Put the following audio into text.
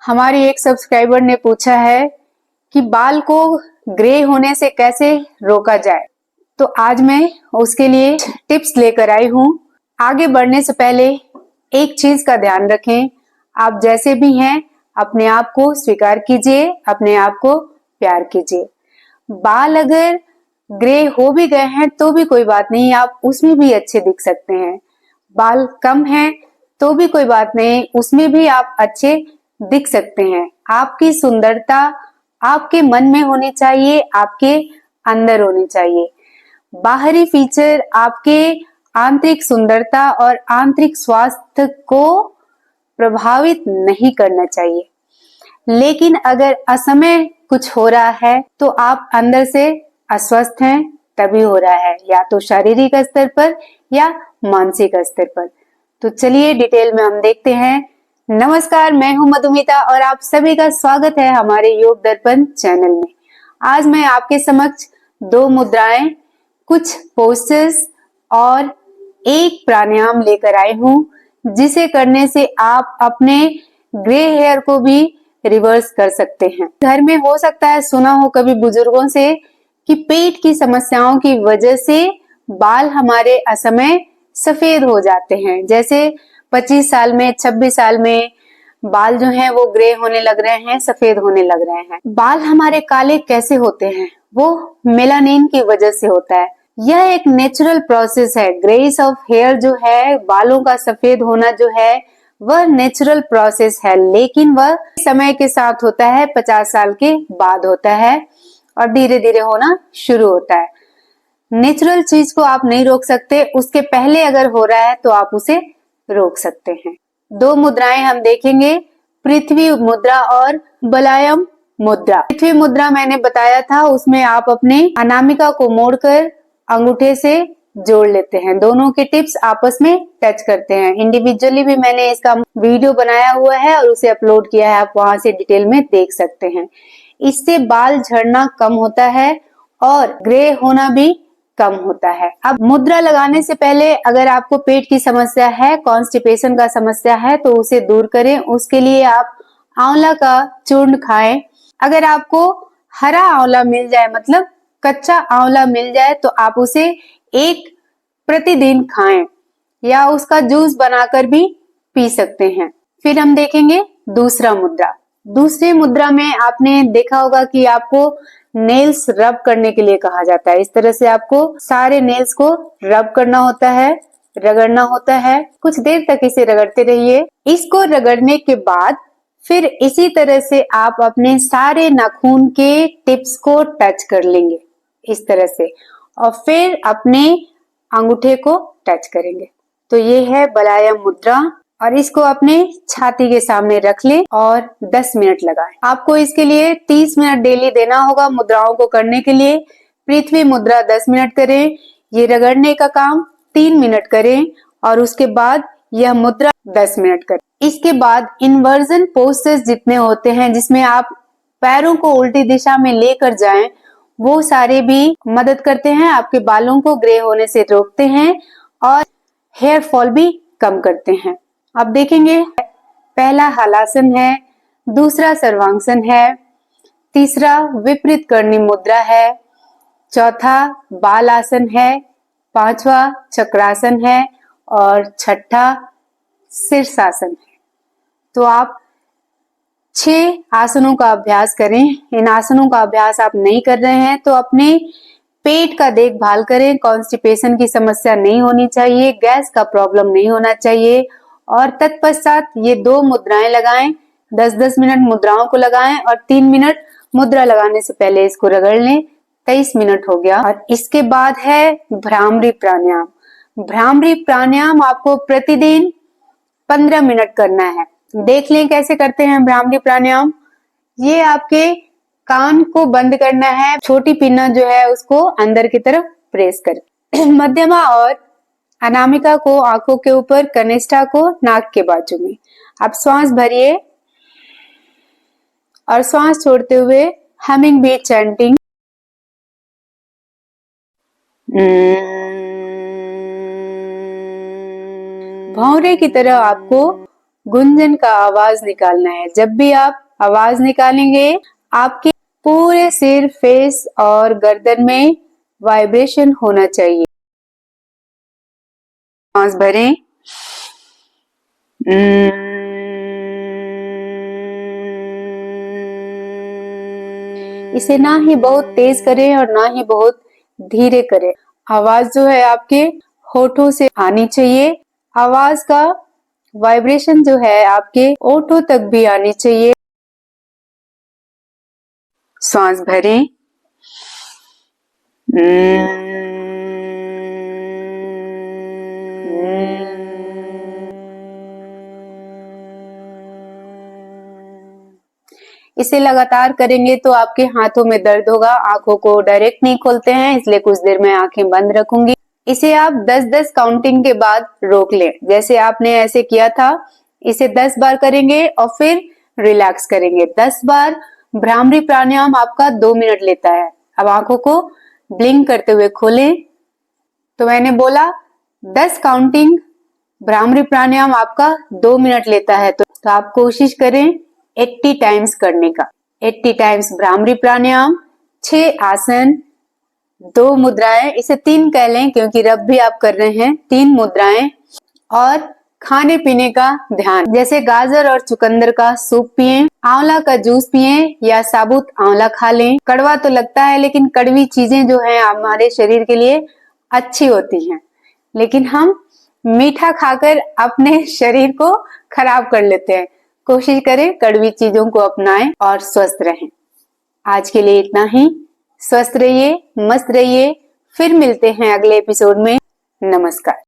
हमारी एक सब्सक्राइबर ने पूछा है कि बाल को ग्रे होने से कैसे रोका जाए। तो आज मैं उसके लिए टिप्स लेकर आई हूँ। आगे बढ़ने से पहले एक चीज का ध्यान रखें, आप जैसे भी हैं अपने आप को स्वीकार कीजिए, अपने आप को प्यार कीजिए। बाल अगर ग्रे हो भी गए हैं तो भी कोई बात नहीं, आप उसमें भी अच्छे दिख सकते हैं। बाल कम हैं तो भी कोई बात नहीं, उसमें भी आप अच्छे दिख सकते हैं। आपकी सुंदरता आपके मन में होनी चाहिए, आपके अंदर होनी चाहिए। बाहरी फीचर आपके आंतरिक सुंदरता और आंतरिक स्वास्थ्य को प्रभावित नहीं करना चाहिए। लेकिन अगर असमय कुछ हो रहा है तो आप अंदर से अस्वस्थ हैं, तभी हो रहा है, या तो शारीरिक स्तर पर या मानसिक स्तर पर। तो चलिए डिटेल में हम देखते हैं। नमस्कार, मैं हूं मधुमिता और आप सभी का स्वागत है हमारे योग दर्पण चैनल में। आज मैं आपके समक्ष 2 मुद्राएं, कुछ पोस्टर्स और एक प्राणायाम लेकर आई हूं, जिसे करने से आप अपने ग्रे हेयर को भी रिवर्स कर सकते हैं। घर में हो सकता है सुना हो कभी बुजुर्गों से कि पेट की समस्याओं की वजह से बाल हमारे असमय सफेद हो जाते हैं। जैसे 25 साल में, 26 साल में बाल जो हैं वो ग्रे होने लग रहे हैं, सफेद होने लग रहे हैं। बाल हमारे काले कैसे होते हैं? वो मेलानिन की वजह से होता है। यह एक नेचुरल प्रोसेस है। ग्रेइश ऑफ हेयर जो है, बालों का सफेद होना जो है, वह नेचुरल प्रोसेस है, लेकिन वह समय के साथ होता है, 50 साल के बाद होता है और धीरे धीरे होना शुरू होता है। नेचुरल चीज को आप नहीं रोक सकते, उसके पहले अगर हो रहा है तो आप उसे रोक सकते हैं। 2 मुद्राएं हम देखेंगे, पृथ्वी मुद्रा और बलायम मुद्रा। पृथ्वी मुद्रा मैंने बताया था, उसमें आप अपने अनामिका को मोड़कर अंगूठे से जोड़ लेते हैं। दोनों के टिप्स आपस में टच करते हैं। इंडिविजुअली भी मैंने इसका वीडियो बनाया हुआ है और उसे अपलोड किया है, आप वहां से डिटेल में देख सकते हैं। इससे बाल झड़ना कम होता है और ग्रे होना भी कम होता है। अब मुद्रा लगाने से पहले अगर आपको पेट की समस्या है, कॉन्स्टिपेशन का समस्या है, तो उसे दूर करें। उसके लिए आप आंवला का चूर्ण खाएं। अगर आपको हरा आंवला मिल जाए, मतलब कच्चा आंवला मिल जाए, तो आप उसे एक प्रतिदिन खाएं या उसका जूस बनाकर भी पी सकते हैं। फिर हम देखेंगे दूसरा मुद्रा। दूसरी मुद्रा में आपने देखा होगा कि आपको नेल्स रब करने के लिए कहा जाता है। इस तरह से आपको सारे नेल्स को रब करना होता है, रगड़ना होता है। कुछ देर तक इसे रगड़ते रहिए। इसको रगड़ने के बाद फिर इसी तरह से आप अपने सारे नाखून के टिप्स को टच कर लेंगे, इस तरह से, और फिर अपने अंगूठे को टच करेंगे। तो ये है बलायम मुद्रा और इसको अपने छाती के सामने रख लें और 10 मिनट लगाएं। आपको इसके लिए 30 मिनट डेली देना होगा मुद्राओं को करने के लिए। पृथ्वी मुद्रा 10 मिनट करें, ये रगड़ने का काम 3 मिनट करें और उसके बाद यह मुद्रा 10 मिनट करें। इसके बाद इन्वर्जन पोस्टर्स जितने होते हैं, जिसमें आप पैरों को उल्टी दिशा में लेकर जाएं, वो सारे भी मदद करते हैं, आपके बालों को ग्रे होने से रोकते हैं और हेयर फॉल भी कम करते हैं। अब देखेंगे, पहला हलासन है, दूसरा सर्वांगसन है, तीसरा विपरीत करणी मुद्रा है, चौथा बाल आसन है, पांचवा चक्रासन है और छठा शीर्षासन है। तो आप 6 आसनों का अभ्यास करें। इन आसनों का अभ्यास आप नहीं कर रहे हैं तो अपने पेट का देखभाल करें। कॉन्स्टिपेशन की समस्या नहीं होनी चाहिए, गैस का प्रॉब्लम नहीं होना चाहिए। और तत्पश्चात ये 2 मुद्राएं लगाएं, 10-10 मिनट मुद्राओं को लगाएं और 3 मिनट मुद्रा लगाने से पहले इसको रगड़ लें। 23 मिनट हो गया। और इसके बाद है भ्रामरी प्राणायाम। भ्रामरी प्राणायाम आपको प्रतिदिन 15 मिनट करना है। देख लें कैसे करते हैं भ्रामरी प्राणायाम। ये आपके कान को बंद करना है, छोटी पिन्ना जो है उसको अंदर की तरफ प्रेस कर, मध्यमा और अनामिका को आंखों के ऊपर, कनिष्ठा को नाक के बाजू में। आप श्वास भरिए और श्वास छोड़ते हुए हमिंग बीट चैंटिंग, भौरे की तरह आपको गुंजन का आवाज निकालना है। जब भी आप आवाज निकालेंगे आपके पूरे सिर, फेस और गर्दन में वाइब्रेशन होना चाहिए। सांस भरें। इसे ना ही बहुत तेज करें और ना ही बहुत धीरे करें। आवाज जो है आपके होठों से आनी चाहिए। आवाज का वाइब्रेशन जो है आपके होठों तक भी आनी चाहिए। सांस भरें। इसे लगातार करेंगे तो आपके हाथों में दर्द होगा। आंखों को डायरेक्ट नहीं खोलते हैं, इसलिए कुछ देर में आंखें बंद रखूंगी। इसे आप 10-10 काउंटिंग के बाद रोक लें। जैसे आपने ऐसे किया था, इसे 10 बार करेंगे और फिर रिलैक्स करेंगे। 10 बार भ्रामरी प्राणायाम आपका 2 मिनट लेता है। अब आंखों को ब्लिंक करते हुए खोलें। तो मैंने बोला 10 काउंटिंग भ्रामरी प्राणायाम आपका 2 मिनट लेता है, तो आप कोशिश करें 80 टाइम्स करने का। 80 टाइम्स भ्रामरी प्राणायाम, 6 आसन, 2 मुद्राएं, इसे 3 कह लें क्योंकि रब भी आप कर रहे हैं। 3 मुद्राएं और खाने पीने का ध्यान, जैसे गाजर और चुकंदर का सूप पिएं, आंवला का जूस पिएं या साबुत आंवला खा लें। कड़वा तो लगता है, लेकिन कड़वी चीजें जो हैं हमारे शरीर के लिए अच्छी होती हैं, लेकिन हम मीठा खाकर अपने शरीर को खराब कर लेते हैं। कोशिश करें कड़वी चीजों को अपनाएं और स्वस्थ रहें। आज के लिए इतना ही। स्वस्थ रहिए, मस्त रहिए। फिर मिलते हैं अगले एपिसोड में। नमस्कार।